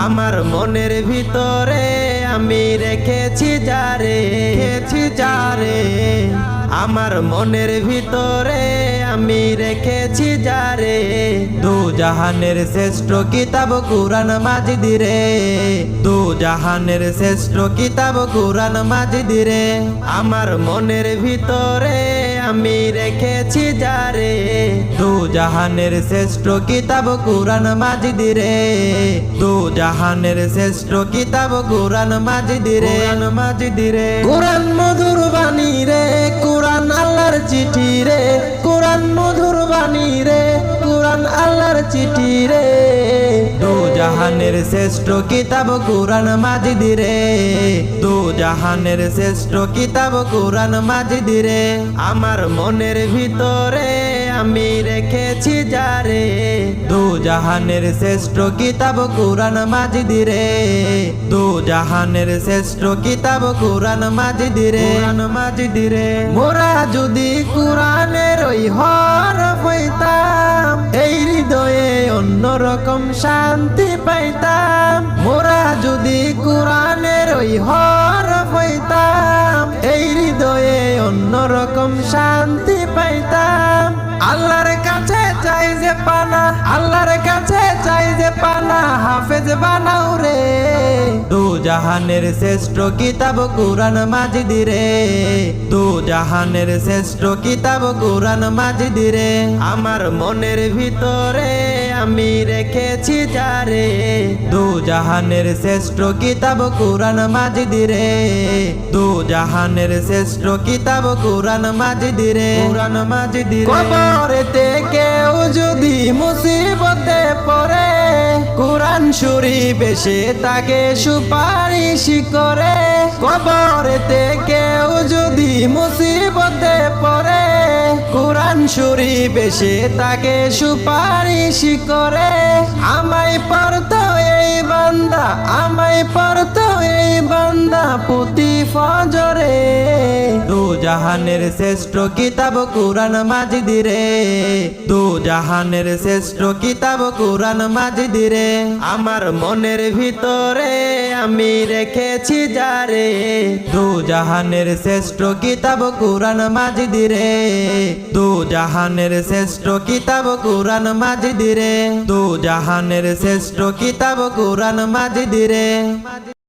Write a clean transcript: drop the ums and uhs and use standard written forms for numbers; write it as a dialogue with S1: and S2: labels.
S1: আমার মনের ভিতরে আমি রেখেছি যারে আমার মনের ভিতরে আমি রেখেছি যারে দু জাহানের শ্রেষ্ঠ কিতাব কুরআন মাজিদ রে দু জাহানের শ্রেষ্ঠ কিতাব কুরআন মাজিদ রে আমার মনের ভিতরে আমি রেখেছি যারে দু জাহানের শ্রেষ্ঠ কিতাব কুরআন মাজিদ রে দু জাহানের শ্রেষ্ঠ কিতাব কুরআন মাজিদ রে কুরআন মধুর বাণী রে কুরআন আল্লাহর চিঠি রে কুরআন মধুর বাণী রে কুরআন আল্লাহর চিঠি রে দু জাহানের শ্রেষ্ঠ কিতাব কুরআন মাজিদ রে দু জাহানের শ্রেষ্ঠ কিতাব কুরআন মাজিদ রে আমার মনের ভিতরে আমি রেখেছি যারে দু জাহানের শ্রেষ্ঠ কিতাব কুরআন মাজিদ রে দু জাহানের শ্রেষ্ঠ কিতাব কুরআন মাজিদ রে মোরা যদি কুরআনের ওই হরফ হইতাম এই হৃদয়ে অন্যরকম শান্তি পাইতাম মোরা যদি কুরআনের ওই হরফ হইতাম এই হৃদয়ে অন্যরকম শান্তি পাইতাম আল্লাহর কাছে চাই যে পানা আল্লাহর কাছে চাই যে পানা হাফেজ বানাও রে দু জাহানের শ্রেষ্ঠ কিতাব কুরআন মাজিদ রে দু জাহানের শ্রেষ্ঠ কিতাব কুরআন মাজিদ রে আমার মনের ভিতরে আমি রেখেছি যারে দু জাহানের শ্রেষ্ঠ কিতাব কুরআন মাজিদ রে দু জাহানের শ্রেষ্ঠ কিতাব কুরআন মাজিদ রে কবরেতে কেউ যদি মুসিবতে পড়ে কুরআন শরীফ এসে তাকে সুপারিশ করে কবরেতে কেউ যদি মুসিবতে পড়ে কুরআন শরীফ এসে তাকে সুপারিশ করে আমায় পড়তো এই বান্দা আমায় পড়তো এই বান্দা প্রতি ফজরে দু জাহানের শ্রেষ্ঠ কিতাব কুরআন মাজিদ রে দু জাহানের শ্রেষ্ঠ কিতাব কুরআন মাজিদ রে আমার মনের ভিতরে আমি রেখেছি যারে দু জাহানের শ্রেষ্ঠ কিতাব কুরআন মাজিদ রে দু জাহানের শ্রেষ্ঠ কিতাব কুরআন মাজিদ রে দু জাহানের শ্রেষ্ঠ কিতাব কুরআন মাজিদ রে।